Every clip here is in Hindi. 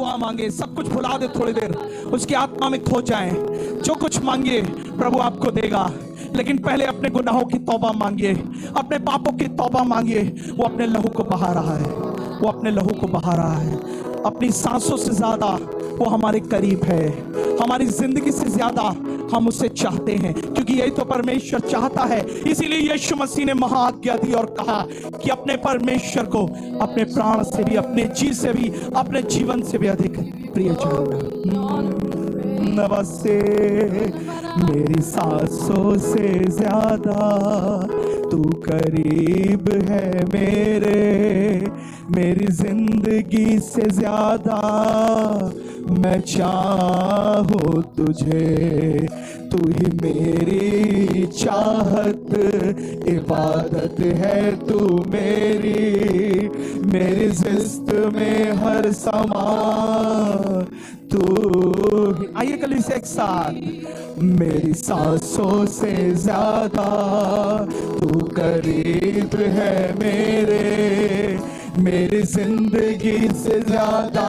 दुआ मांगे, सब कुछ भुला दे, थोड़ी देर उसकी आत्मा में खो जाए। जो कुछ मांगिए प्रभु आपको देगा, लेकिन पहले अपने गुनाहों की तौबा मांगिए, अपने पापों की तौबा मांगिए। वो अपने लहू को बहा रहा है, वो अपने लहू को बहा रहा है। अपनी सांसों से ज्यादा वो हमारे करीब है, हमारी जिंदगी से ज्यादा हम उसे चाहते हैं, क्योंकि यही तो परमेश्वर चाहता है। इसीलिए यीशु मसीह ने महाआज्ञा दी और कहा कि अपने परमेश्वर को अपने प्राण से भी, अपने जी से भी, अपने जीवन से भी अधिक प्रिय जानना। नमस्ते, मेरी सांसों से ज्यादा तू करीब है मेरी जिंदगी से ज्यादा मैं चाहूं तुझे। तू ही मेरी चाहत, इबादत है तू मेरी जिस्त में हर समा तू। आइए कलीसिया एक साथ। मेरी सांसों से ज्यादा तू करीब है मेरी जिंदगी से ज्यादा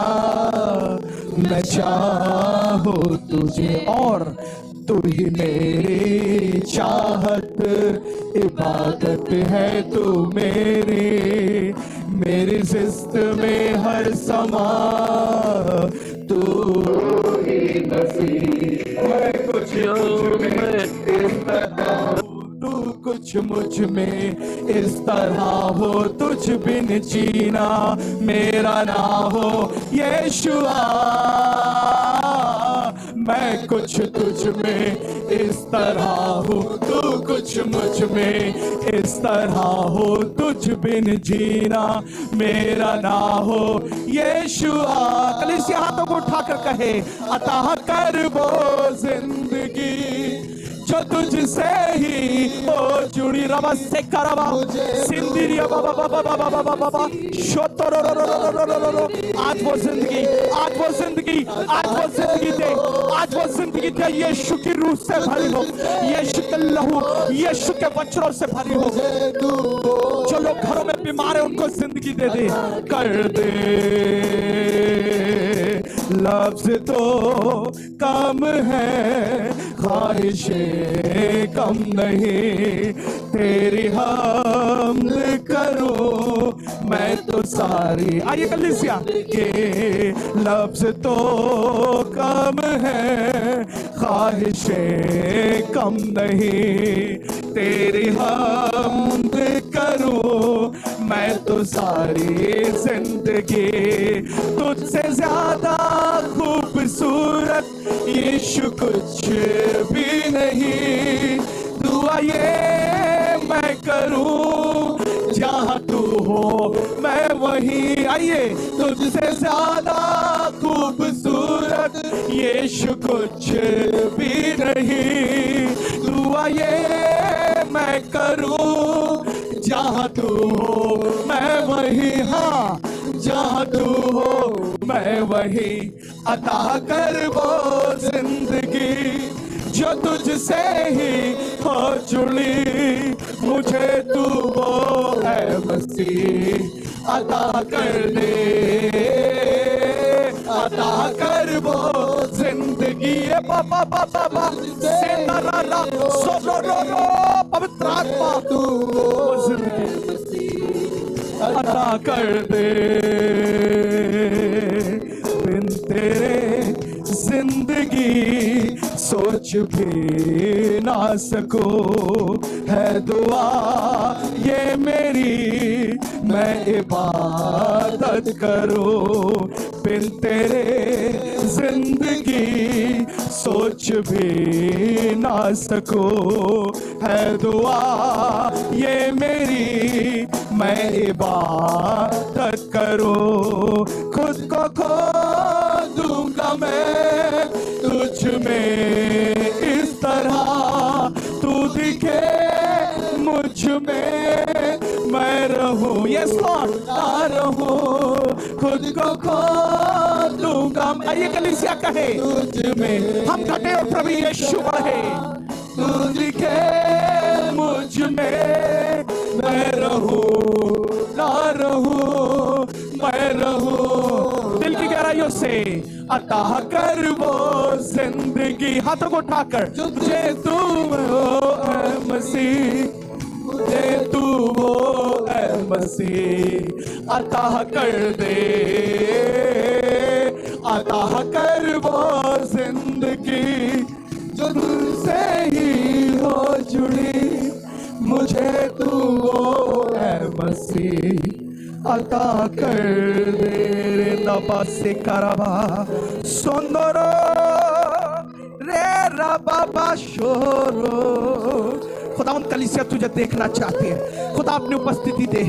मैं चाहूं तुझे। और तू ही मेरी चाहत, इबादत है तू मेरी जिस्त में हर समा तू ही मसीह। मैं कुछ कुछ मुझ में इस तरह हो, तुझ बिन जीना मेरा ना हो यीशुआ। मैं कुछ तुझ में इस तरह हूँ, तू कुछ मुझ में इस तरह हो, तुझ बिन जीना मेरा ना हो यीशुआ। कलीसिया हाथों को उठाकर कहे, अतः कर वो जिंदगी जो तुझसे ही हो जुड़ी। रवा से करवा सिंदरिया बाबा बाबा बाबा बाबा बाबा शोतरो रो रो रो रो रो रो। आज वो जिंदगी, आज वो जिंदगी, आज वो जिंदगी दे, आज वो जिंदगी दे। यीशु की रूह से भरी हो, यीशु के लहू, यीशु के वचनों से भरी हो। जो लोग घरों में बीमार है उनको जिंदगी दे दे, कर दे। लफ्ज तो कम है, ख्वाहिशें कम नहीं, तेरी हमद करूं मैं तो सारी। आइए कलीसिया के लफ्ज तो कम है, ख्वाहिशें कम नहीं, तेरी हमद करूं मैं तो सारी जिंदगी। तुझसे ज्यादा खूबसूरत यीशु कुछ भी नहीं। दुआ ये मैं करूं जहां तू हो मैं वहीं। आइए, तुझसे ज्यादा खूबसूरत यीशु कुछ भी नहीं। दुआ ये मैं करूं जहां तू हो मैं वहीं। हाँ, जहां तू हो मैं वहीं। अता कर वो जिंदगी जो तुझसे ही हो जुड़ी, मुझे तू वो है मसीह। अता कर दे, अता कर वो जिंदगी। बाबा बाबा बाबा से नरा सोरो रो रो पवित्र आत्मा तू वो जिंदगी अता कर दे। बिन तेरे जिंदगी सोच भी ना सको, है दुआ ये मेरी मैं इबादत करूं। बिन तेरे जिंदगी सोच भी ना सको, है दुआ ये मेरी मैं इबादत करूं। खुद को खो दूंगा मैं तुझ में इस तरह, तू दिखे मुझ में मैं रहूं। यस लॉर्ड, ना रहूं, खुद को खो दूंगा। आइए कलीसिया कहे, तुझ में हम घटे और प्रभु यीशु बढ़े। तू दिखे मुझ में मैं रहूं, ना रहूं मैं रहूं। दिल की गहराइयों से से अता कर वो जिंदगी। हाथों को उठाकर मुझे तू वो ऐ मसीह, मुझे तू वो ऐ मसीह अता कर दे, अता कर वो जिंदगी जो तुझसे ही हो जुड़ी, मुझे तू वो ऐ मसीह अता कर दे। नबा से करबा सुंदरो रे रबा शोरो। खुदावंद कलीसिया तुझे देखना चाहती है, खुदा अपनी उपस्थिति दे,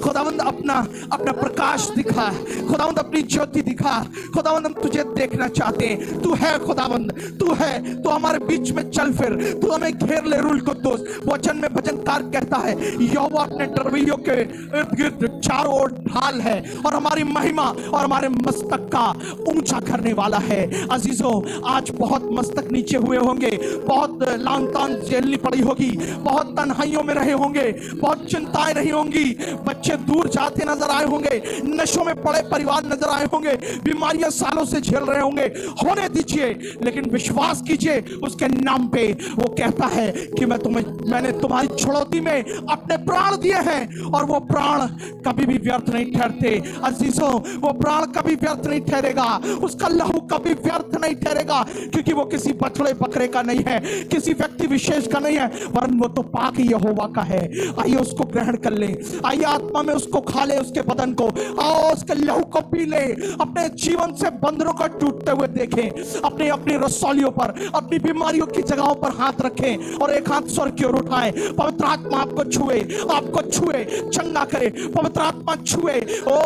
खुदावंद अपना अपना प्रकाश दिखा, खुदावंद अपनी ज्योति दिखा। खुदावंद हम तुझे देखना चाहते हैं, तू है खुदावंद, तू है, तू हमारे बीच में चल फिर, तू हमें घेर ले रूल को दोस्त। वचन में भजनकार कहता है यहोवा अपने डरवैयों के इर्द गिर्द चारों ओर ढाल है और हमारी महिमा और हमारे मस्तक का ऊंचा करने वाला है। अजीजों, आज बहुत मस्तक नीचे हुए होंगे, बहुत लान तान झेलनी पड़ी होगी, बहुत तन्हाइयों में रहे होंगे, बहुत चिंताएं रही होंगी, बच्चे दूर जाते नजर आए होंगे, नशों में पड़े परिवार नजर आए होंगे, बीमारियां सालों से झेल रहे होंगे। होने दीजिए, लेकिन विश्वास कीजिए उसके नाम पे। वो कहता है कि मैंने तुम्हारी छुड़ौती में अपने प्राण दिए हैं और वो प्राण कभी भी व्यर्थ नहीं ठहरते। अजीजों, वो प्राण कभी व्यर्थ नहीं ठहरेगा, उसका लहू कभी व्यर्थ नहीं ठहरेगा, क्योंकि वो किसी बछड़े बकरे का नहीं है, किसी व्यक्ति विशेष का नहीं है, वरन वो तो पाक यहोवा का है। आइए उसको ग्रहण कर ले, आइए आत्मा में उसको खा ले, उसके बदन को, आओ उसके लहू को पी ले, अपने जीवन से बंधनों को टूटते हुए देखें, अपनी अपनी रसौलियों पर, अपनी बीमारियों की जगहों पर हाथ रखें और एक हाथ स्वर्ग की ओर उठाएं। पवित्र आत्मा आपको छुए, आपको छुए, चंगा करे, पवित्र आत्मा छुए, ओ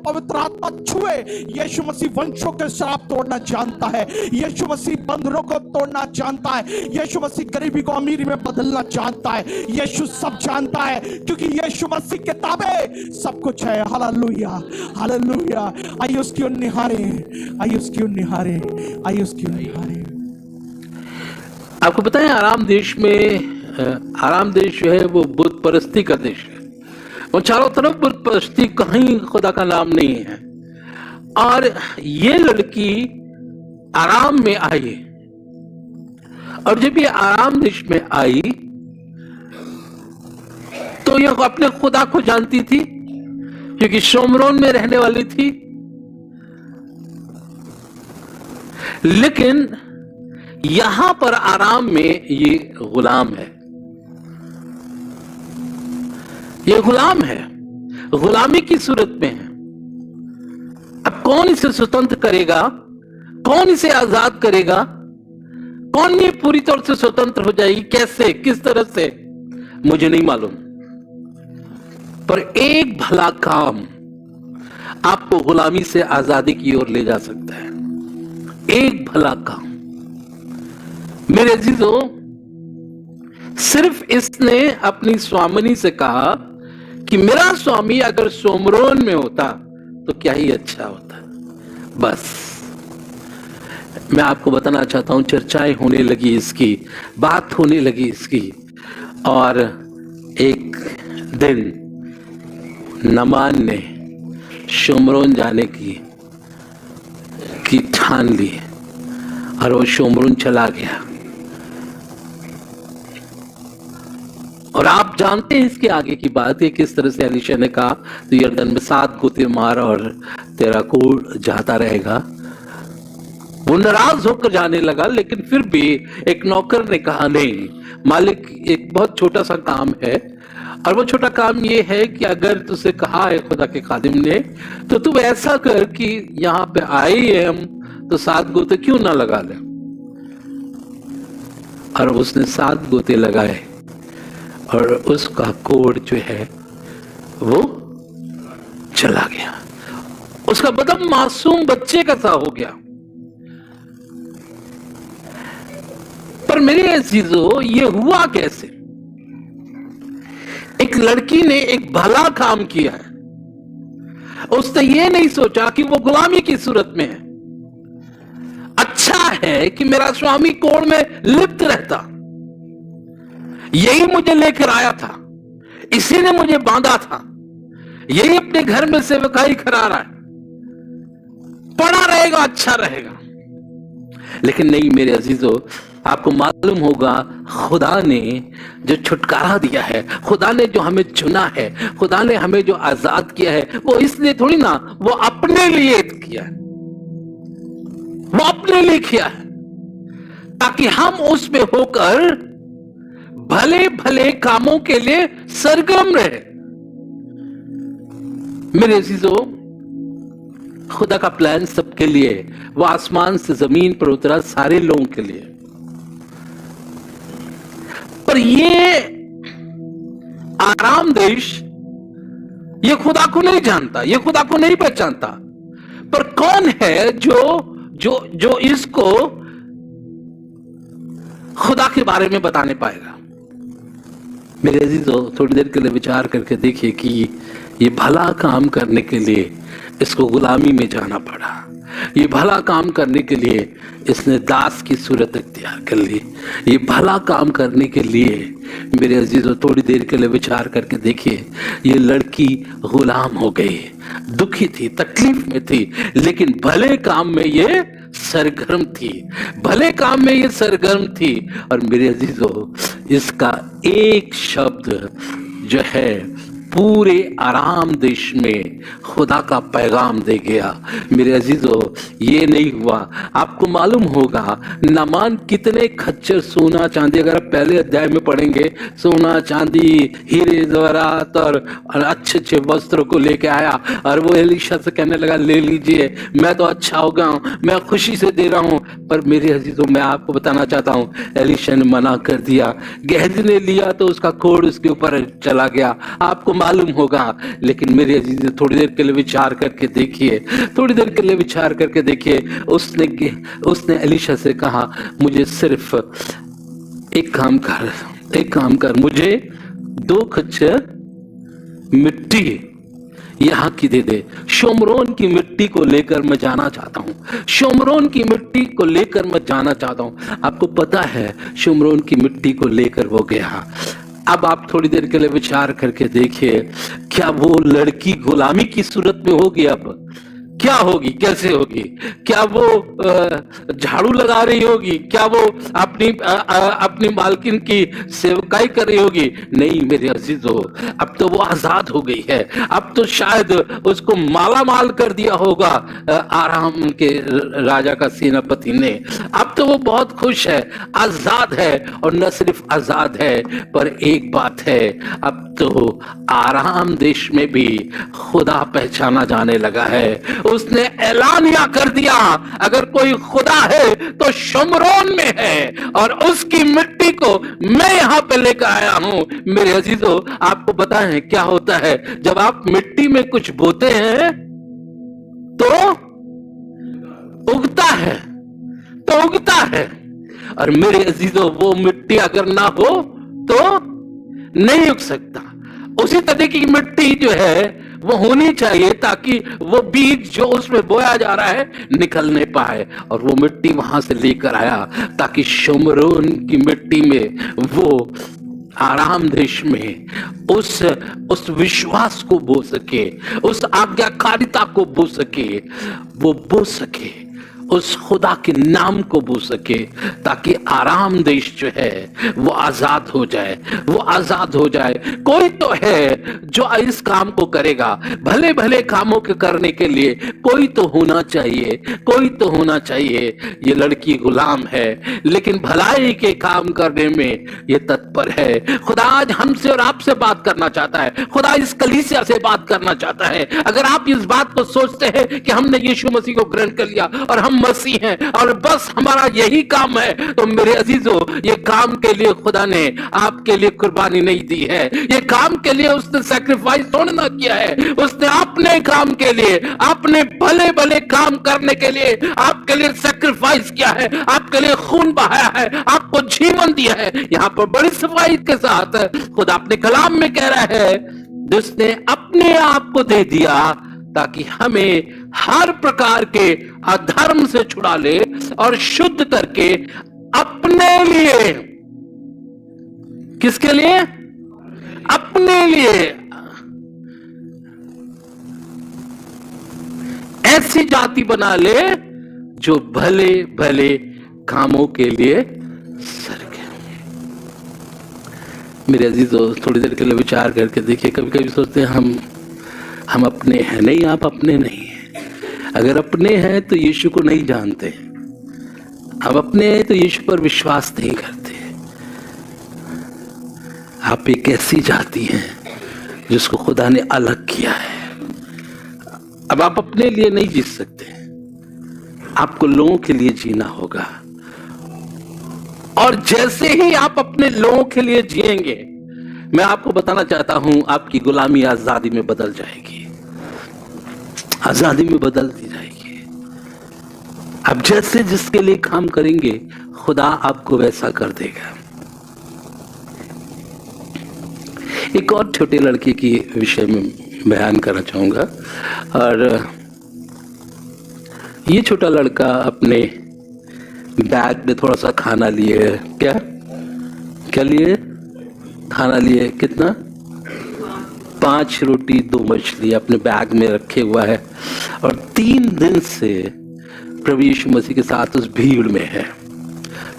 पवित्र आत्मा छुए। यीशु मसीह वंशों के श्राप तोड़ना जानता है, यीशु मसीह बंधनों को तोड़ना जानता है, यीशु मसीह गरीबी को अमीरी में बदलना जानता है। यीशु सब जानता है, क्योंकि यीशु मसीह के ताबे सब कुछ है। Hallelujah, hallelujah. आइए उसकी ओर निहारे, आइए उसकी ओर निहारे, आइए उसकी ओर निहारे। आपको पता है आराम देश में, आराम देश जो है वो बुत परस्ती का देश है, वो चारों तरफ बुत परस्ती, कहीं खुदा का नाम नहीं है। और ये लड़की आराम में आई, और जब ये आराम देश में आई तो ये अपने खुदा को जानती थी, क्योंकि शोमरोन में रहने वाली थी। लेकिन यहां पर आराम में ये गुलाम है, ये गुलाम है, गुलामी की सूरत में है। अब कौन इसे स्वतंत्र करेगा, कौन इसे आजाद करेगा, कौन ये पूरी तरह से स्वतंत्र हो जाएगी, कैसे, किस तरह से, मुझे नहीं मालूम। पर एक भला काम आपको गुलामी से आजादी की ओर ले जा सकता है, एक भला काम। मेरे अजीजों, सिर्फ इसने अपनी स्वामिनी से कहा कि मेरा स्वामी अगर सोमरोन में होता तो क्या ही अच्छा होता। बस मैं आपको बताना चाहता हूं, चर्चाएं होने लगी इसकी, बात होने लगी इसकी, और एक दिन नमान ने शोमरोन जाने की ठान ली और वो शोमरोन चला गया। और आप जानते हैं इसके आगे की बात, ये किस तरह से एलीशा ने कहा तो यरदन में 7 गोते मार और तेरा कोढ़ जाता रहेगा। वो नाराज होकर जाने लगा, लेकिन फिर भी एक नौकर ने कहा नहीं मालिक, एक बहुत छोटा सा काम है, और वो छोटा काम ये है कि अगर तुझसे कहा है खुदा के खादिम ने तो तू ऐसा कर कि यहाँ पे आए हैं हम तो 7 गोते क्यों ना लगा ले। और उसने 7 गोते लगाए और उसका कोढ़ जो है वो चला गया, उसका बदन मासूम बच्चे का सा हो गया। पर मेरे अजीजों, ये हुआ कैसे? एक लड़की ने एक भला काम किया है, उसने ये नहीं सोचा कि वो गुलामी की सूरत में है। अच्छा है कि मेरा स्वामी कोढ़ में लिप्त रहता, यही मुझे लेकर आया था, इसी ने मुझे बांधा था, यही अपने घर में सेवकाई करा रहा है। पड़ा रहेगा, अच्छा रहेगा। लेकिन नहीं मेरे अजीजों, आपको मालूम होगा खुदा ने जो छुटकारा दिया है, खुदा ने जो हमें चुना है, खुदा ने हमें जो आजाद किया है, वो इसलिए थोड़ी ना, वो अपने लिए किया है, वो अपने लिए किया है, ताकि हम उसमें होकर भले भले कामों के लिए सरगर्म रहे। मेरे अजीजों, खुदा का प्लान सबके लिए, वो आसमान से जमीन पर उतरा सारे लोगों के लिए। पर ये आराम देश ये खुदा को नहीं जानता, ये खुदा को नहीं पहचानता। पर कौन है जो जो जो इसको खुदा के बारे में बताने पाएगा? मेरे अजीजों, थोड़ी देर के लिए विचार करके देखिए कि ये भला काम करने के लिए इसको गुलामी में जाना पड़ा, ये भला काम करने के लिए इसने दास की सूरत इख्तियार कर ली। ये भला काम करने के लिए मेरे अजीजों, थोड़ी देर के लिए विचार करके देखिए, ये लड़की गुलाम हो गई, दुखी थी, तकलीफ में थी, लेकिन भले काम में ये सरगर्म थी, भले काम में ये सरगर्म थी। और मेरे अजीजों, इसका एक शब्द जो है पूरे आराम देश में खुदा का पैगाम दे गया। मेरे अजीजों, ये नहीं हुआ, आपको मालूम होगा नामान कितने खच्चर सोना चांदी, अगर आप पहले अध्याय में पढ़ेंगे, सोना चांदी हीरे जवाहरात और अच्छे अच्छे वस्त्रों को लेके आया, और वो एलीशा से कहने लगा ले लीजिए, मैं तो अच्छा हो गया हूं, मैं खुशी से दे रहा हूं। पर मेरे अजीजों, मैं आपको बताना चाहता हूं, एलीशा ने मना कर दिया। गेहजी ने लिया तो उसका कोड़ उसके ऊपर चला गया, आपको मालूम होगा। लेकिन मेरे अजीज, थोड़ी देर के लिए विचार करके देखिए, थोड़ी देर के लिए विचार करके देखिए, उसने एलीशा से कहा, मुझे सिर्फ एक काम कर, मुझे 2 खच्चर मिट्टी यहाँ की दे दे, शोमरोन की मिट्टी को लेकर मैं जाना चाहता हूँ, शोमरोन की मिट्टी को लेकर मैं जाना चाहता हूँ। आपको पता है शोमरोन की मिट्टी को लेकर वो गया। अब आप थोड़ी देर के लिए विचार करके देखिए, क्या वो लड़की गुलामी की सूरत में होगी? अब क्या होगी, कैसे होगी? क्या वो झाड़ू लगा रही होगी? क्या वो अपनी मालकिन की सेवकाई कर रही होगी? नहीं मेरे अजीजों, अब तो वो आजाद हो गई है। अब तो शायद उसको माला माल कर दिया होगा आराम के राजा का सेनापति ने। अब तो वो बहुत खुश है, आजाद है, और न सिर्फ आजाद है, पर एक बात है, अब तो आराम देश में भी खुदा पहचाना जाने लगा है। उसने ऐलानिया कर दिया, अगर कोई खुदा है तो शमरोन में है, और उसकी मिट्टी को मैं यहां पे लेकर आया हूं। मेरे अजीजों, आपको पता है क्या होता है जब आप मिट्टी में कुछ बोते हैं तो उगता है, तो उगता है। और मेरे अजीजों, वो मिट्टी अगर ना हो तो नहीं उग सकता। उसी तरह की मिट्टी जो है वो होनी चाहिए, ताकि वो बीज जो उसमें बोया जा रहा है निकल नहीं पाए। और वो मिट्टी वहां से लेकर आया ताकि शमरोन की मिट्टी में वो आराम देश में उस विश्वास को बो सके, उस आज्ञाकारिता को बो सके, वो बो सके, उस खुदा के नाम को बो सके, ताकि आराम देश जो है वो आजाद हो जाए, वो आजाद हो जाए। कोई तो है जो इस काम को करेगा, भले भले कामों के करने के लिए कोई तो होना चाहिए, कोई तो होना चाहिए। ये लड़की गुलाम है, लेकिन भलाई के काम करने में ये तत्पर है। खुदा आज हमसे और आपसे बात करना चाहता है, खुदा इस कलीसिया से बात करना चाहता है। अगर आप इस बात को सोचते हैं कि हमने यीशु मसीह को ग्रहण कर लिया और हम मसीह हैं और बस हमारा यही काम है, तो मेरे अजीजों, ये काम के लिए खुदा ने आपके लिए कुर्बानी नहीं दी है। ये काम के लिए उसने सैक्रिफाइस थोड़ा ना किया है, उसने अपने काम के लिए, अपने भले भले काम करने के लिए आपके लिए सैक्रिफाइस किया है, आपके लिए खून बहाया है, आपको जीवन दिया है। यहां पर बड़ी सफाई के साथ खुदा अपने कलाम में कह रहा है, जिसने अपने आप को दे दिया ताकि हमें हर प्रकार के अधर्म से छुड़ा ले और शुद्ध करके अपने लिए, किसके लिए? अपने लिए ऐसी जाति बना ले जो भले भले कामों के लिए सरके। मेरे अजीजों, थोड़ी देर के लिए विचार करके देखिए, कभी कभी सोचते हैं हम अपने हैं। नहीं, आप अपने नहीं हैं। अगर अपने हैं तो यीशु को नहीं जानते, आप अपने हैं तो यीशु पर विश्वास नहीं करते। आप एक ऐसी जाति हैं जिसको खुदा ने अलग किया है। अब आप अपने लिए नहीं जी सकते, आपको लोगों के लिए जीना होगा। और जैसे ही आप अपने लोगों के लिए जिएंगे, मैं आपको बताना चाहता हूं, आपकी गुलामी आजादी में बदल जाएगी, आजादी में बदलती जाएगी। आप जैसे जिसके लिए काम करेंगे, खुदा आपको वैसा कर देगा। एक और छोटे लड़के की विषय में बयान करना चाहूंगा। और ये छोटा लड़का अपने बैग में थोड़ा सा खाना लिए, क्या लिए? खाना लिए। कितना? 5 रोटी 2 मछली अपने बैग में रखे हुआ है, और 3 दिन से प्रभु यीशु मसीह के साथ उस भीड़ में है।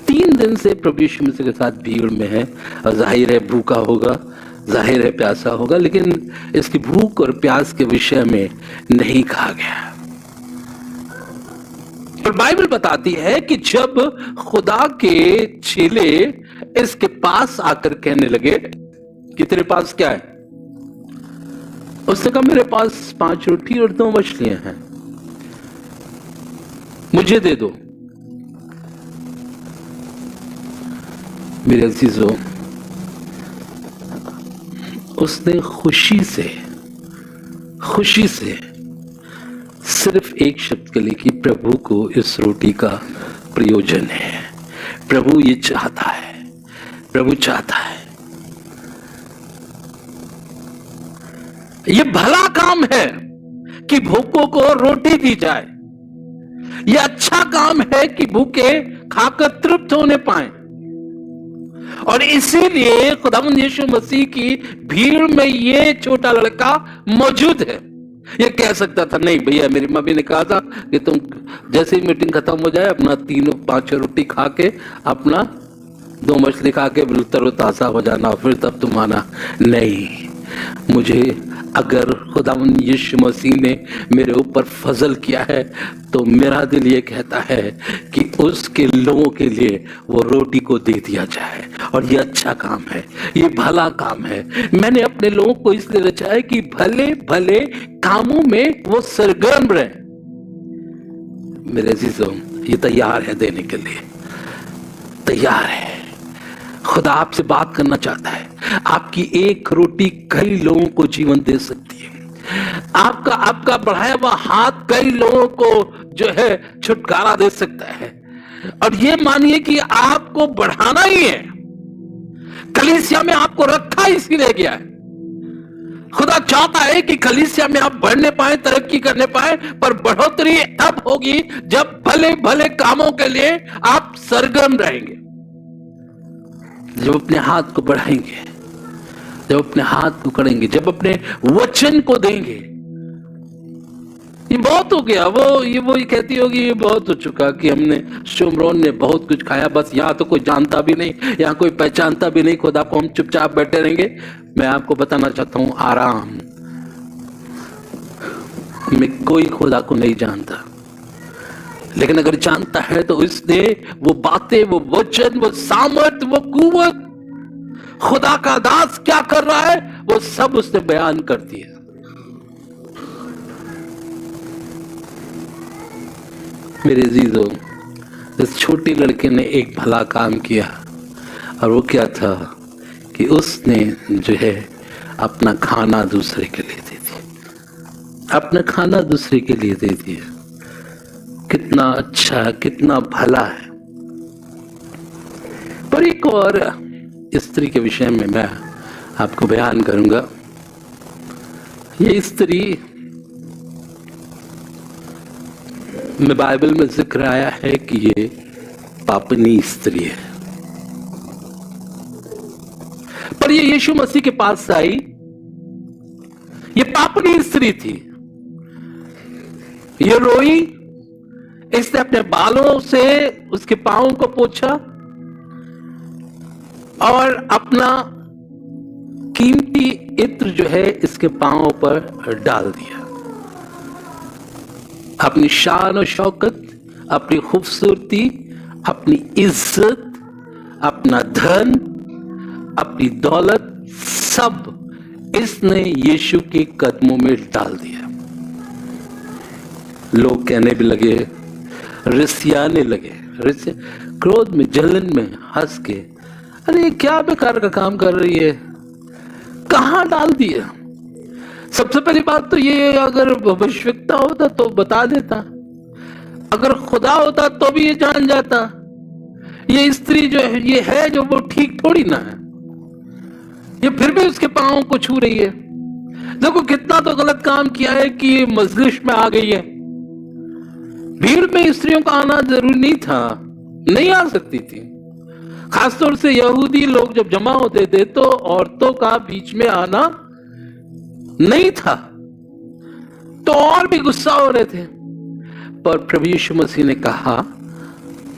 3 दिन से प्रभु यीशु मसीह के साथ भीड़ में है, और जाहिर है भूखा होगा, जाहिर है प्यासा होगा, लेकिन इसकी भूख और प्यास के विषय में नहीं कहा गया। पर बाइबल बताती है कि जब खुदा के चेले इसके पास आकर कहने लगे कि तेरे पास क्या है, उसने कहा मेरे पास 5 रोटी और 2 मछलियां हैं, मुझे दे दो। मेरे अजीजों, उसने खुशी से सिर्फ एक शब्द के लिए कि प्रभु को इस रोटी का प्रयोजन है, प्रभु ये चाहता है, प्रभु चाहता है। ये भला काम है कि भूखों को रोटी दी जाए। ये अच्छा काम है कि भूखे खाकर तृप्त होने पाए। और इसीलिए खुदावंद यीशु मसीह की भीड़ में ये छोटा लड़का मौजूद है। ये कह सकता था, नहीं भैया, मेरी मम्मी ने कहा था कि तुम जैसे ही मीटिंग खत्म हो जाए अपना 3-5 रोटी खा के, अपना 2 मछली खा के बिल्कुल ताजा हो जाना, फिर तब तुम आना। नहीं, मुझे अगर खुदावंद यीशु मसीह ने मेरे ऊपर फजल किया है तो मेरा दिल ये कहता है कि उसके लोगों के लिए वो रोटी को दे दिया जाए। और ये अच्छा काम है, ये भला काम है। मैंने अपने लोगों को इसलिए रचा है कि भले भले कामों में वो सरगर्म रहे। मेरे अजीजों, ये तैयार है देने के लिए, तैयार है। खुदा आपसे बात करना चाहता है। आपकी एक रोटी कई लोगों को जीवन दे सकती है। आपका बढ़ाया हुआ हाथ कई लोगों को जो है छुटकारा दे सकता है। और ये मानिए कि आपको बढ़ाना ही है। कलीसिया में आपको रखा इसीलिए गया है। खुदा चाहता है कि कलीसिया में आप बढ़ने पाए, तरक्की करने पाए, पर बढ़ोतरी तब होगी जब भले भले कामों के लिए आप सरगर्म रहेंगे, जब अपने हाथ को बढ़ाएंगे, जब अपने हाथ पकड़ेंगे, जब अपने वचन को देंगे। ये बहुत हो गया, वो कहती होगी ये बहुत हो चुका कि हमने शुमरोन ने बहुत कुछ खाया, बस यहाँ तो कोई जानता भी नहीं, यहाँ कोई पहचानता भी नहीं, खुदा को हम चुपचाप बैठे रहेंगे। मैं आपको बताना चाहता हूं, आराम में कोई खुदा को नहीं जानता, लेकिन अगर जानता है तो इसने वो बातें, वो वचन, वो सामर्थ, वो कुव्वत, खुदा का दास क्या कर रहा है वो सब उसने बयान कर दिया। मेरे अजीजों, इस छोटे लड़के ने एक भला काम किया, और वो क्या था कि उसने जो है अपना खाना दूसरे के लिए दे दिया, अपना खाना दूसरे के लिए दे दिया। कितना अच्छा, कितना भला है। पर एक और स्त्री के विषय में मैं आपको बयान करूंगा। ये स्त्री में बाइबल में जिक्र आया है कि ये पापनी स्त्री है, पर ये यीशु मसीह के पास आई। ये पापनी स्त्री थी, ये रोई, इसने अपने बालों से उसके पांवों को पोंछा और अपना कीमती इत्र जो है इसके पांवों पर डाल दिया। अपनी शान और शौकत, अपनी खूबसूरती, अपनी इज्जत, अपना धन, अपनी दौलत, सब इसने यीशु के कदमों में डाल दिया। लोग कहने भी लगे, रिसियाने लगे, क्रोध में, जलन में हंस के, अरे क्या बेकार का काम कर रही है, कहां डाल दिया। सबसे पहली बात तो ये, अगर भविष्यवक्ता होता तो बता देता, अगर खुदा होता तो भी ये जान जाता। ये स्त्री जो है, ये है जो वो ठीक थोड़ी ना है, ये फिर भी उसके पांवों को छू रही है। देखो कितना तो गलत काम किया है कि ये मजलिस में आ गई है। भीड़ में स्त्रियों का आना जरूरी नहीं था, नहीं आ सकती थी। खासतौर से यहूदी लोग जब जमा होते थे तो औरतों का बीच में आना नहीं था, तो और भी गुस्सा हो रहे थे। पर प्रभु यीशु मसीह ने कहा,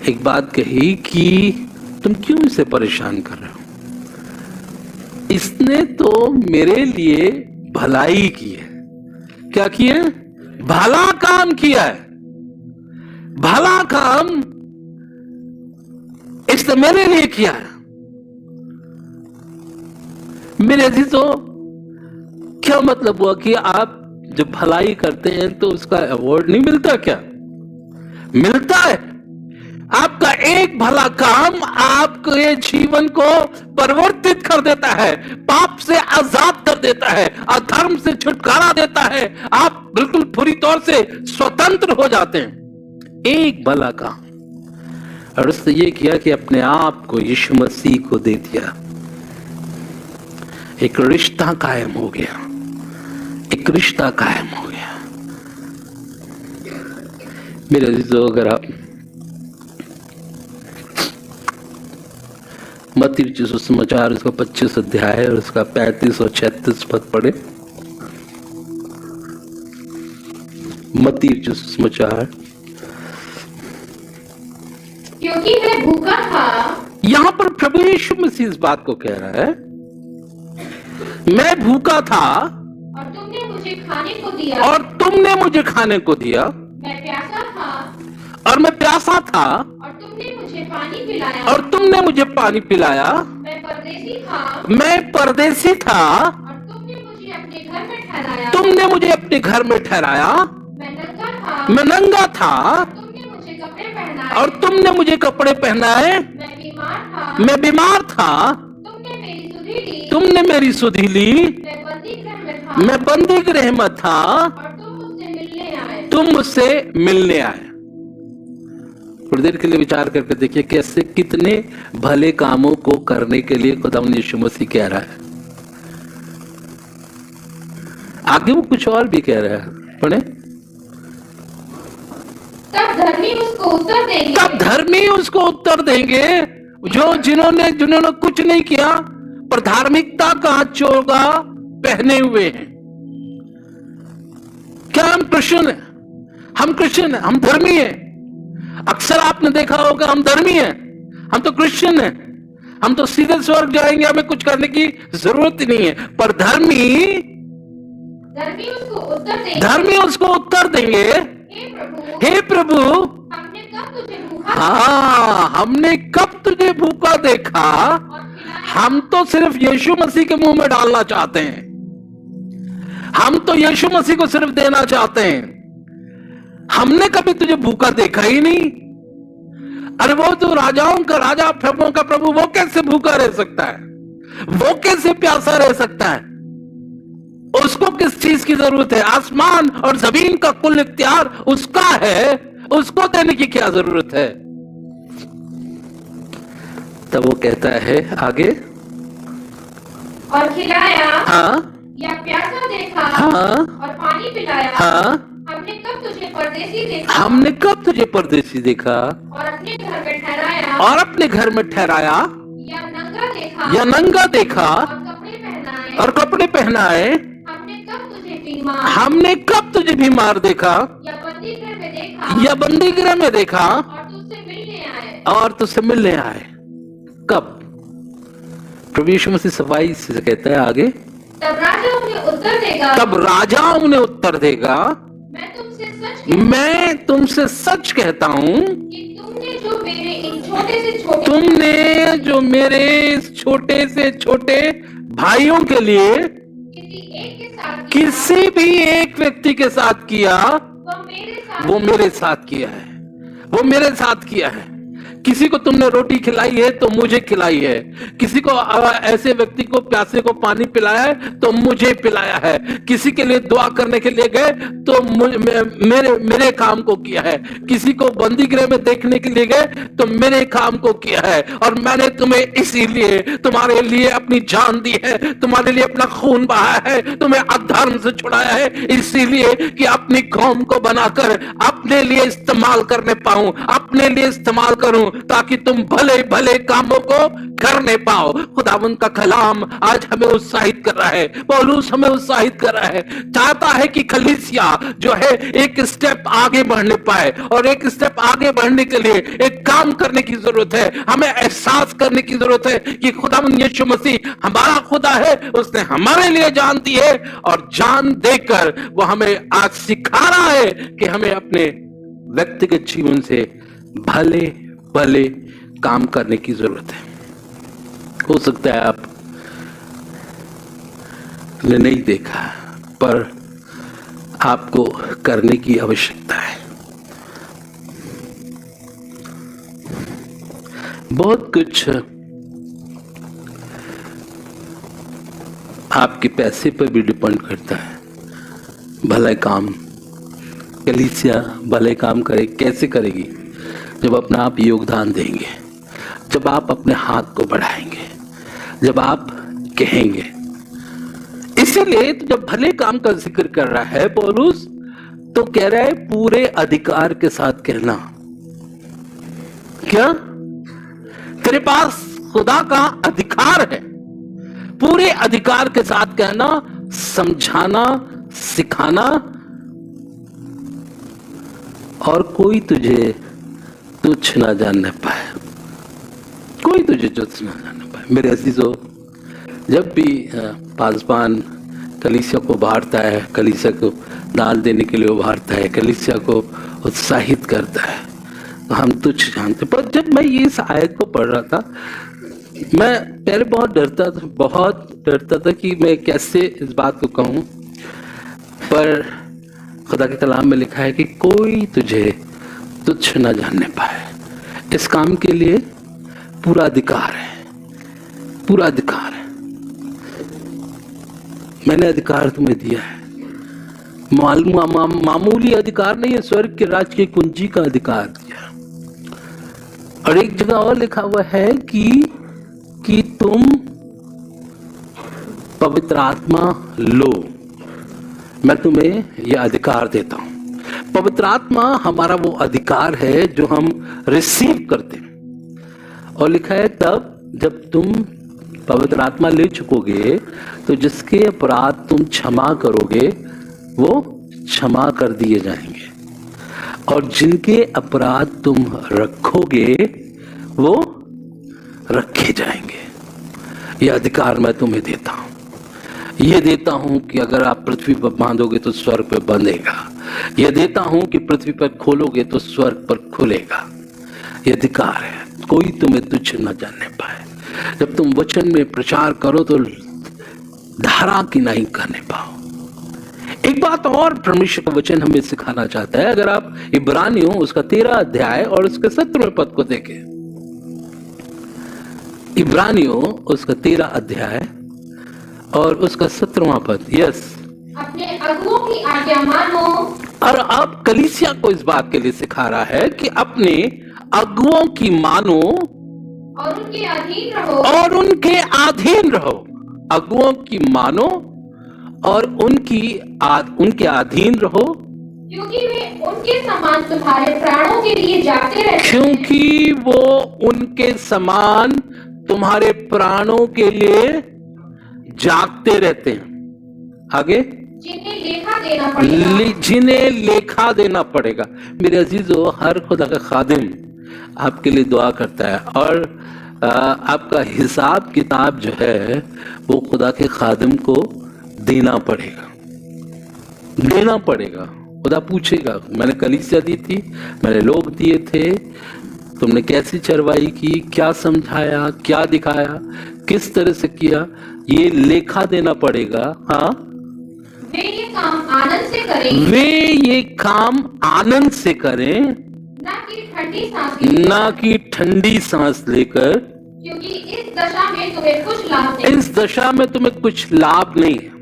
एक बात कही कि तुम क्यों इसे परेशान कर रहे हो, इसने तो मेरे लिए भलाई की है। क्या किया? भला काम किया है, भला काम इसने मेरे लिए किया है। मेरे अजीजों, क्या मतलब हुआ कि आप जब भलाई करते हैं तो उसका अवार्ड नहीं मिलता? क्या मिलता है? आपका एक भला काम आपके जीवन को परिवर्तित कर देता है, पाप से आजाद कर देता है, अधर्म से छुटकारा देता है, आप बिल्कुल पूरी तौर से स्वतंत्र हो जाते हैं। एक भला काम, और उसने ये किया कि अपने आप को यीशु मसीह को दे दिया। एक रिश्ता कायम हो गया, एक रिश्ता कायम हो गया। मेरे अजीजों, अगर आप मत्ती रचित सुसमाचार उसका 25 अध्याय और उसका 35 और 36 पद पढ़े। मत्ती रचित सुसमाचार। क्योंकि मैं भूखा था। यहां पर प्रभु यीशु मसीह इस बात को कह रहा है, मैं भूखा था और तुमने मुझे खाने को दिया। और तुमने मुझे खाने को दिया। मैं प्यासा था और मैं प्यासा था और तुमने मुझे पानी पिलाया। और तुमने मुझे पानी पिलाया। मैं परदेसी था मैं परदेसी था और तुमने मुझे अपने घर में ठहराया। तुमने मुझे अपने घर में ठहराया। मैं नंगा था मैं नंगा था तुमने मुझे कपड़े पहनाए। और तुमने मुझे कपड़े पहनाए। मैं बीमार था मैं बीमार था, तुमने मेरी सुधि ली। तुमने मेरी सुधि ली। मैं बंदी गृह में था मैं बंदी गृह में था, और तुम मुझसे मिलने आए। तुम मुझसे मिलने आए। थोड़ी देर के लिए विचार करके देखिए कैसे कितने भले कामों को करने के लिए खुदावंद यीशु मसीह कह रहा है। आगे वो कुछ और भी कह रहा है, पढ़े। तब धर्मी उसको उत्तर देंगे। तब धर्मी उसको उत्तर देंगे, जिन्होंने कुछ नहीं किया पर धार्मिकता का चोगा पहने हुए हैं। क्या हम क्रिश्चियन हैं? हम क्रिश्चियन हैं, हम धर्मी हैं। अक्सर आपने देखा होगा, हम धर्मी हैं, हम तो क्रिश्चियन हैं, हम तो सीधे स्वर्ग जाएंगे, हमें कुछ करने की जरूरत ही नहीं है। पर धर्मी उसको उत्तर देंगे, हे प्रभु, हमने कब तुझे भूखा हाँ, हमने कब तुझे भूखा देखा। हम तो सिर्फ यीशु मसीह के मुंह में डालना चाहते हैं, हम तो यीशु मसीह को सिर्फ देना चाहते हैं। हमने कभी तुझे भूखा देखा ही नहीं। अरे वो तो राजाओं का राजा, प्रभुओं का प्रभु, वो कैसे भूखा रह सकता है? वो कैसे प्यासा रह सकता है? उसको किस चीज की जरूरत है? आसमान और जमीन का कुल इख्तियार उसका है, उसको देने की क्या जरूरत है? तब वो कहता है आगे, और खिलाया, हाँ, या प्यासा देखा, हाँ, और पानी पिलाया। हाँ, हमने कब तुझे परदेसी देखा, हमने कब तुझे परदेसी देखा और अपने घर में ठहराया, और अपने घर में ठहराया, या नंगा देखा, या नंगा देखा और कपड़े पहनाए। और कपड़े पहनाए। हमने कब तुझे बीमार, हमने कब तुझे बीमार देखा, या बंदी देखा या बंदी गृह में देखा और तुझसे मिलने आए। कब? प्रभु यीशु मसीह सफाई से कहता है आगे, तब राजा उन्हें उत्तर देगा, तब राजा उन्हें उत्तर देगा, मैं तुमसे सच कहता हूं कि तुमने जो मेरे इस छोटे से छोटे भाइयों के लिए किसी भी एक व्यक्ति के साथ किया, वो मेरे साथ किया है, वो मेरे साथ किया है। किसी को तुमने रोटी खिलाई है तो मुझे खिलाई है, किसी को ऐसे व्यक्ति को प्यासे को पानी पिलाया है तो मुझे पिलाया है, किसी के लिए दुआ करने के लिए गए तो मेरे काम को किया है, किसी को बंदी गृह में देखने के लिए गए तो मेरे काम को किया है। और मैंने तुम्हें इसीलिए तुम्हारे लिए अपनी जान दी है, तुम्हारे लिए अपना खून बहाया है, तुम्हें अधर्म से छुड़ाया है, इसीलिए कि अपनी कौम को बनाकर अपने लिए इस्तेमाल करने पाऊं, अपने लिए इस्तेमाल करूं, ताकि तुम भले भले कामों को करने पाओ। खुदावंद का कलाम आज हमें उत्साहित कर रहा है, पौलुस हमें उत्साहित कर रहा है, चाहता है कि कलीसिया जो है एक स्टेप आगे बढ़ने पाए, और एक स्टेप आगे बढ़ने के लिए एक काम करने की जरूरत है, हमें एहसास करने की जरूरत है कि खुदावंद यीशु मसीह हमारा खुदा है, उसने हमारे लिए जान दी है, और जान देकर वो हमें आज सिखा रहा है कि हमें अपने व्यक्तिगत जीवन से भले भले काम करने की जरूरत है। हो सकता है आपने नहीं देखा, पर आपको करने की आवश्यकता है। बहुत कुछ आपके पैसे पर भी डिपेंड करता है। भला काम कलीसिया भले काम करे, कैसे करेगी? जब अपना आप योगदान देंगे, जब आप अपने हाथ को बढ़ाएंगे, जब आप कहेंगे। इसीलिए तो जब भले काम का जिक्र कर रहा है पौलुस, तो कह रहा है पूरे अधिकार के साथ कहना। क्या? तेरे पास खुदा का अधिकार है, पूरे अधिकार के साथ कहना, समझाना, सिखाना, और कोई तुझे तुच्छ ना जानने पाए, कोई तुझे तुच्छ ना जानने पाए। मेरे अजीजों, जब भी पासवान कलीसिया को उभारता है, कलीसिया को दान देने के लिए उभारता है, कलीसिया को उत्साहित करता है, तो हम तुच्छ जानते। पर जब मैं ये इस आयत को पढ़ रहा था, मैं पहले बहुत डरता था कि मैं कैसे इस बात को कहूँ, पर खुदा के कलाम में लिखा है कि कोई तुझे तुच्छ न जानने पाए। इस काम के लिए पूरा अधिकार है, पूरा अधिकार है। मैंने अधिकार तुम्हें दिया है, मामूली अधिकार नहीं है, स्वर्ग के राज की कुंजी का अधिकार दिया। और एक जगह और लिखा हुआ है कि तुम पवित्र आत्मा लो, मैं तुम्हें यह अधिकार देता हूं। पवित्र आत्मा हमारा वो अधिकार है जो हम रिसीव करते हैं। और लिखा है तब जब तुम पवित्र आत्मा ले चुकोगे तो जिसके अपराध तुम क्षमा करोगे वो क्षमा कर दिए जाएंगे, और जिनके अपराध तुम रखोगे वो रखे जाएंगे। यह अधिकार मैं तुम्हें देता हूं। यह देता हूं कि अगर आप पृथ्वी पर बांधोगे तो स्वर्ग पर बंधेगा, यह देता हूं कि पृथ्वी पर खोलोगे तो स्वर्ग पर खुलेगा। यह अधिकार है, कोई तुम्हें तुच्छ न जानने पाए। जब तुम वचन में प्रचार करो तो धारा की नहीं करने पाओ। एक बात और परमेश्वर का वचन हमें सिखाना चाहता है। अगर आप इब्रानियों उसका 13 अध्याय और उसके 17वें पद को देखें, इब्रानियों उसका 13 अध्याय और उसका 17वां पद। यस, अपने अगुओं की आज्ञा मानो। और अब कलीसिया को इस बात के लिए सिखा रहा है कि अपने अगुओं की मानो और उनके अधीन रहो, और उनके अधीन रहो। अगुओं की मानो और उनके अधीन रहो, क्योंकि वे उनके समान तुम्हारे प्राणों के लिए जागते रहते हैं। क्योंकि वो उनके समान तुम्हारे प्राणों के लिए जागते रहते हैं। आगे, जिन्हें लेखा देना पड़ेगा। जिन्हें लेखा देना पड़ेगा। मेरे अजीजों, हर खुदा का खादिम आपके लिए दुआ करता है और आपका हिसाब किताब जो है वो खुदा के खादिम को देना पड़ेगा। खुदा पूछेगा, मैंने कलीसिया दी थी, मैंने लोग दिए थे, तुमने कैसी चरवाई की, क्या समझाया, क्या दिखाया, किस तरह से किया, ये लेखा देना पड़ेगा। हाँ, वे ये काम आनंद से करें, ना कि ठंडी सांस लेकर, क्योंकि इस दशा में तुम्हें कुछ लाभ नहीं है।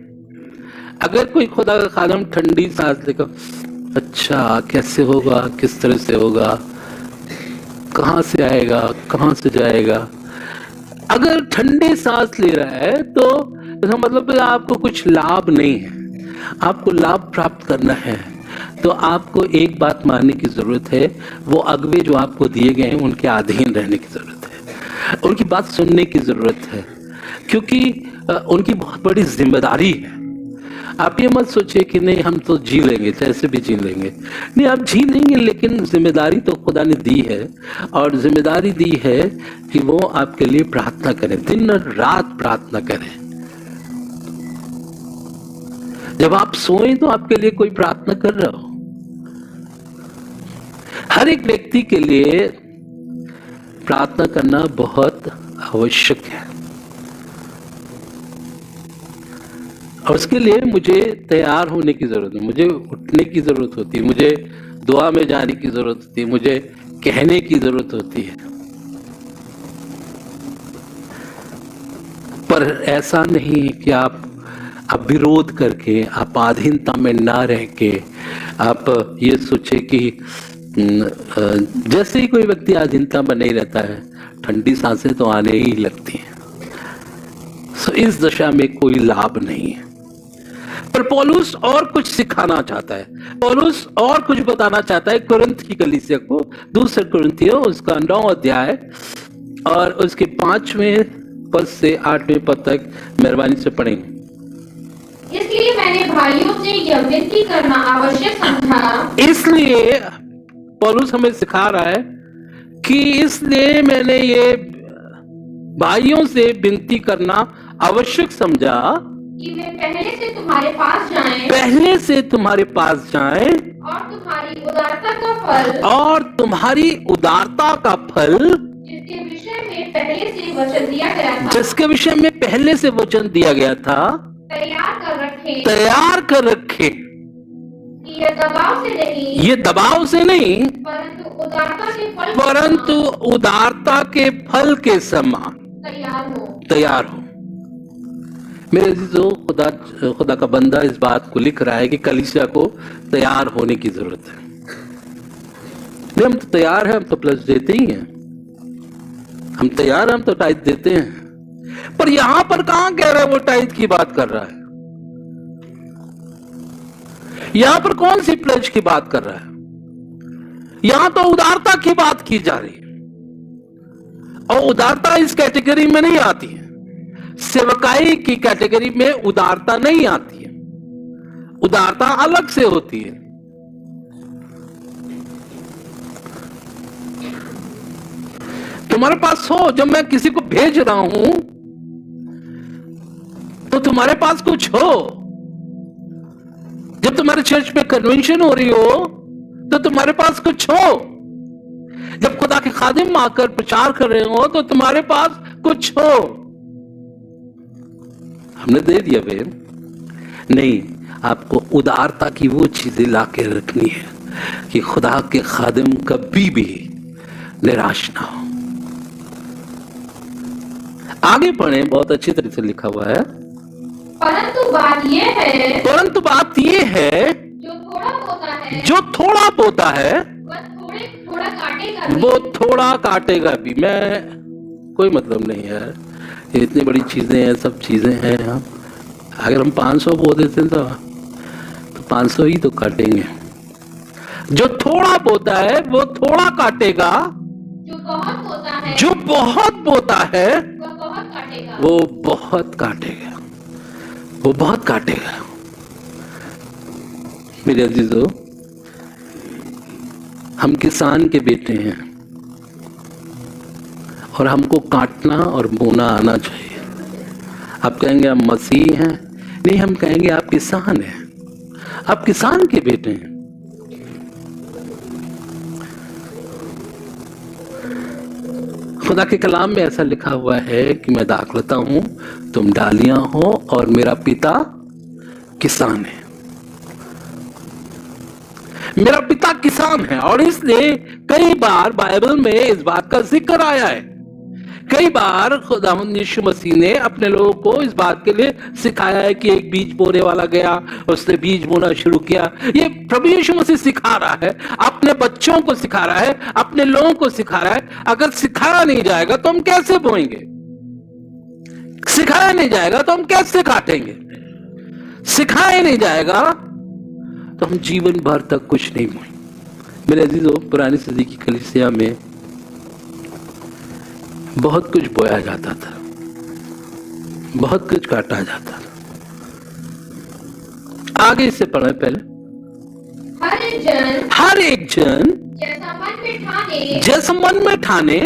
अगर कोई खुदा का खादिम ठंडी सांस लेकर, अच्छा कैसे होगा, किस तरह से होगा, कहां से आएगा, कहां से जाएगा, अगर ठंडे सांस ले रहा है तो इसका मतलब है आपको कुछ लाभ नहीं है। आपको लाभ प्राप्त करना है तो आपको एक बात मानने की जरूरत है, वो अगवे जो आपको दिए गए हैं उनके अधीन रहने की जरूरत है, उनकी बात सुनने की जरूरत है, क्योंकि उनकी बहुत बड़ी जिम्मेदारी है। आप ये मत सोचिए कि नहीं हम तो जी लेंगे, जैसे भी जी लेंगे। नहीं, आप जी लेंगे, लेकिन जिम्मेदारी तो खुदा ने दी है, और जिम्मेदारी दी है कि वो आपके लिए प्रार्थना करें, दिन और रात प्रार्थना करें। जब आप सोए तो आपके लिए कोई प्रार्थना कर रहा हो। हर एक व्यक्ति के लिए प्रार्थना करना बहुत आवश्यक है, और उसके लिए मुझे तैयार होने की जरूरत है, मुझे उठने की जरूरत होती है, मुझे दुआ में जाने की जरूरत होती है, मुझे कहने की जरूरत होती है। पर ऐसा नहीं कि आप विरोध करके, आप अधीनता में ना रह के आप ये सोचे कि जैसे ही कोई व्यक्ति अधीनता में नहीं रहता है, ठंडी सांसें तो आने ही लगती हैं। सो इस दशा में कोई लाभ नहीं है। पर पौलुस और कुछ सिखाना चाहता है, पौलुस और कुछ बताना चाहता है कुरिन्थ की कलीसिया को। दूसरे कुरिन्थियों उसका 9 अध्याय और उसके 5वें पद से 8वें पद तक मेहरबानी से पढ़ेंगे। इसलिए मैंने भाइयों से यह विनती करना आवश्यक समझा। इसलिए पौलुस हमें सिखा रहा है कि इसलिए मैंने ये भाइयों से विनती करना आवश्यक समझा कि वे पहले से तुम्हारे पास जाएं, और तुम्हारी उदारता का फल, जिसके विषय में पहले से वचन दिया गया था, तैयार कर रखे। ये दबाव से नहीं, परंतु उदारता के फल के समान तैयार हो। मेरे अजीजों, खुदा का बंदा इस बात को लिख रहा है कि कलीसिया को तैयार होने की जरूरत है। नहीं, हम तो तैयार हैं, हम तो प्लस देते ही हैं, हम तैयार हैं, हम तो टाइट देते हैं। पर यहां पर कहां कह रहा है वो टाइट की बात कर रहा है? यहां पर कौन सी प्लज की बात कर रहा है? यहां तो उदारता की बात की जा रही है, और उदारता इस कैटेगरी में नहीं आती है। सेवकाई की कैटेगरी में उदारता नहीं आती है, उदारता अलग से होती है। तुम्हारे पास हो, जब मैं किसी को भेज रहा हूं तो तुम्हारे पास कुछ हो। जब तुम्हारे चर्च में कन्वेंशन हो रही हो तो तुम्हारे पास कुछ हो। जब खुदा के खादिम आकर प्रचार कर रहे हो तो तुम्हारे पास कुछ हो। हमने दे दिया वे नहीं, आपको उदारता की वो चीजें लाके रखनी है कि खुदा के खादिम कभी भी निराश ना हो। आगे पढ़े, बहुत अच्छी तरह से लिखा हुआ है। परंतु बात यह है जो थोड़ा बोता है वो थोड़ा काटेगा भी। मैं कोई मतलब नहीं है, ये इतनी बड़ी चीजें हैं, सब चीजें हैं। अगर हम 500 बो देते हैं तो 500 ही तो काटेंगे। जो थोड़ा बोता है वो थोड़ा काटेगा, जो बहुत बोता है वो बहुत काटेगा। मेरे अजीजों, हम किसान के बेटे हैं और हमको काटना और बोना आना चाहिए। आप कहेंगे हम मसीह हैं, नहीं, हम कहेंगे आप किसान हैं, आप किसान के बेटे हैं। खुदा के कलाम में ऐसा लिखा हुआ है कि मैं दाखलता हूं, तुम डालियां हो और मेरा पिता किसान है। मेरा पिता किसान है और इसलिए कई बार बाइबल में इस बात का जिक्र आया है। कई बार खुदावंद यीशु मसीह ने अपने लोगों को इस बात के लिए सिखाया है कि एक बीज बोने वाला गया, उसने बीज बोना शुरू किया। ये प्रभु यीशु मसीह सिखा रहा है, अपने बच्चों को सिखा रहा है, अपने लोगों को सिखा रहा है। अगर सिखाया नहीं जाएगा तो हम कैसे बोएंगे? सिखाया नहीं जाएगा तो हम कैसे काटेंगे? सिखाया नहीं जाएगा तो हम जीवन भर तक कुछ नहीं बोएंगे। मेरे अजीजों, पुरानी सदी की कलीसिया में बहुत कुछ बोया जाता था, बहुत कुछ काटा जाता था। आगे इससे पढ़े पहले, हर एक जन जैसा मन में ठाने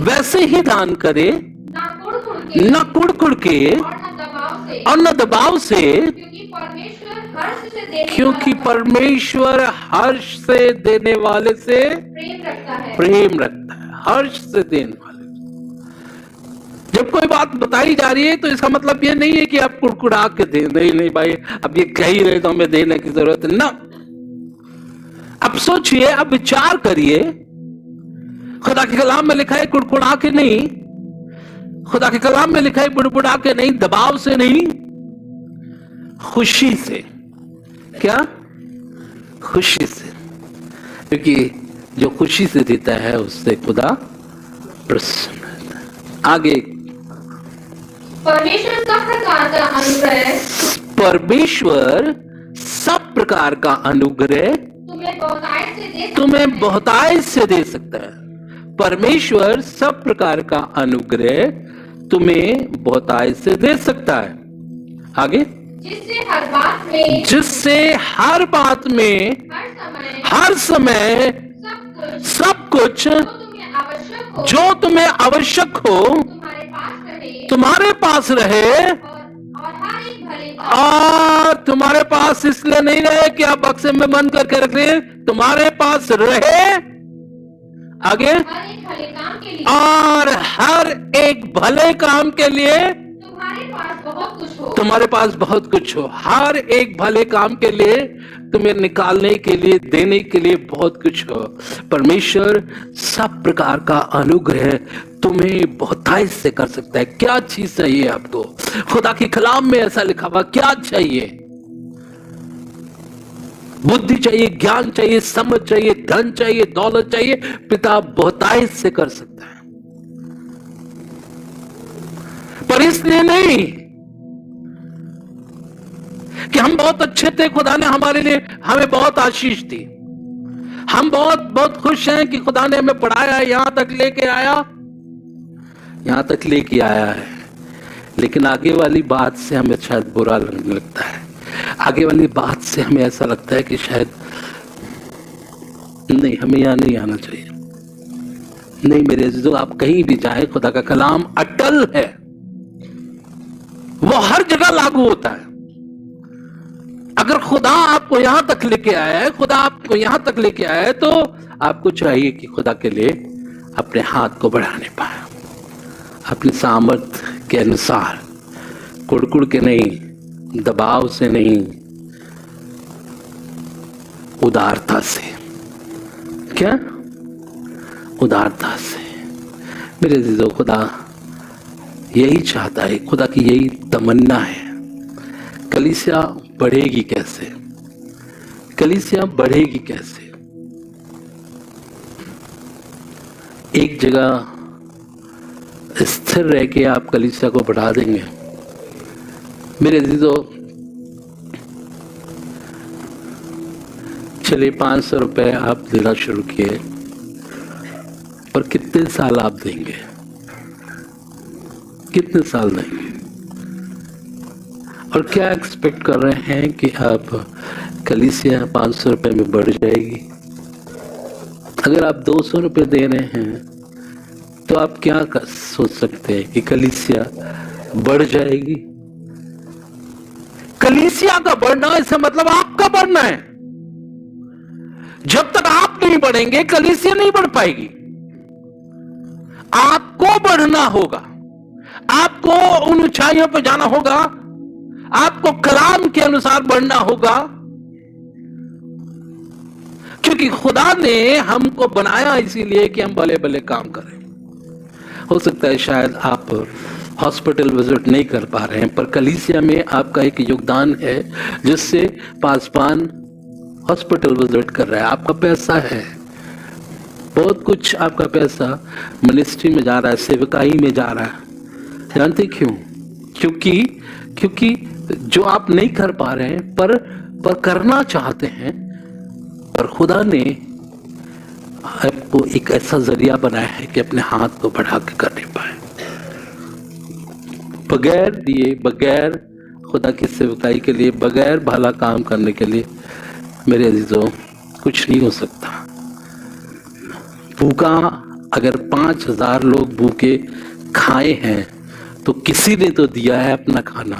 वैसे ही दान करे, न कुड़ के और न दबाव से, क्योंकि परमेश्वर हर्ष से देने वाले से प्रेम रखता है। हर्ष से देने वाले। जब कोई बात बताई जा रही है तो इसका मतलब ये नहीं है कि आप कुड़कुड़ा के दे, नहीं भाई, अब ये कह ही रहे तो हमें देने की जरूरत है ना। अब सोचिए, अब विचार करिए। खुदा के कलाम में लिखा है कुड़कुड़ा के नहीं, खुदा के कलाम में लिखा है बुड़बुड़ा के नहीं, दबाव से नहीं, खुशी से। क्या? खुशी से, क्योंकि जो खुशी से देता है उससे खुदा प्रसन्न रहता है। आगे, परमेश्वर सब प्रकार का अनुग्रह, परमेश्वर सब प्रकार का अनुग्रह तुम्हें बहुतायत से दे सकता है। परमेश्वर सब प्रकार का अनुग्रह तुम्हें बहुतायत से दे सकता है। आगे, जिससे हर बात में हर समय सब कुछ जो तुम्हें आवश्यक हो तुम्हारे पास रहे, और तुम्हारे पास इसलिए नहीं रहे कि आप बक्से में बंद करके रख रहे, तुम्हारे पास रहे। आगे, और हर एक भले काम के लिए तुम्हारे पास बहुत कुछ हो। हर एक भले काम के लिए, तुम्हें निकालने के लिए, देने के लिए बहुत कुछ हो। परमेश्वर सब प्रकार का अनुग्रह तुम्हें बहुतायत से कर सकता है। क्या चीज चाहिए आपको? खुदा के कलाम में ऐसा लिखा हुआ, क्या चाहिए? बुद्धि चाहिए, ज्ञान चाहिए, समझ चाहिए, धन चाहिए, दौलत चाहिए, पिता बहुतायत से कर सकता है। पर इसलिए नहीं कि हम बहुत अच्छे थे, खुदा ने हमारे लिए हमें बहुत आशीष दी, हम बहुत बहुत खुश हैं कि खुदा ने हमें पढ़ाया, यहां तक लेके आया है। लेकिन आगे वाली बात से हमें शायद बुरा लगने लगता है। आगे वाली बात से हमें ऐसा लगता है कि शायद नहीं, हमें यहां नहीं आना चाहिए। नहीं मेरे अजीजों, आप कहीं भी जाए, खुदा का कलाम अटल है, वो हर जगह लागू होता है। अगर खुदा आपको यहां तक लेके आया है, खुदा आपको यहां तक लेके आया है, तो आपको चाहिए कि खुदा के लिए अपने हाथ को बढ़ाने पाए, अपनी सामर्थ्य के अनुसार, कुड़कुड़ के नहीं, दबाव से नहीं, उदारता से। क्या? उदारता से। मेरे अजीजों, खुदा यही चाहता है, खुदा की यही तमन्ना है। कलीसिया बढ़ेगी कैसे? कलीसिया बढ़ेगी कैसे? एक जगह स्थिर रह के आप कलीसिया को बढ़ा देंगे? मेरे अजीजों, चलिए 500 रुपए आप देना शुरू किए, पर कितने साल आप देंगे? कितने साल देंगे? और क्या एक्सपेक्ट कर रहे हैं कि आप कलीसिया 500 रुपए में बढ़ जाएगी? अगर आप 200 रुपए दे रहे हैं तो आप क्या सोच सकते हैं कि कलीसिया बढ़ जाएगी? कलीसिया का बढ़ना इसका मतलब आपका बढ़ना है। जब तक आप नहीं बढ़ेंगे कलीसिया नहीं बढ़ पाएगी। आपको बढ़ना होगा, आपको उन ऊंचाइयों पर जाना होगा, आपको कलाम के अनुसार बढ़ना होगा, क्योंकि खुदा ने हमको बनाया इसीलिए कि हम भले भले काम करें। हो सकता है शायद आप हॉस्पिटल विजिट नहीं कर पा रहे हैं, पर कलीसिया में आपका एक योगदान है जिससे पासवान हॉस्पिटल विजिट कर रहा है। आपका पैसा है, बहुत कुछ आपका पैसा मिनिस्ट्री में जा रहा है, सेवकाई में जा रहा है। जानते क्यों? क्योंकि जो आप नहीं कर पा रहे हैं पर करना चाहते हैं, पर खुदा ने आपको एक ऐसा जरिया बनाया है कि अपने हाथ को बढ़ा के कर नहीं पाए। बगैर दिए, बगैर खुदा की सेवकाई के लिए, बगैर भला काम करने के लिए मेरे अजीजों कुछ नहीं हो सकता। भूखा अगर 5000 लोग भूखे खाए हैं तो किसी ने तो दिया है अपना खाना,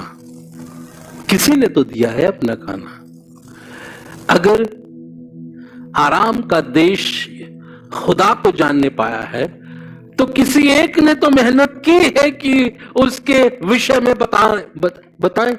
किसी ने तो दिया है अपना खाना। अगर आराम का देश खुदा को जानने पाया है तो किसी एक ने तो मेहनत की है कि उसके विषय में बताएं।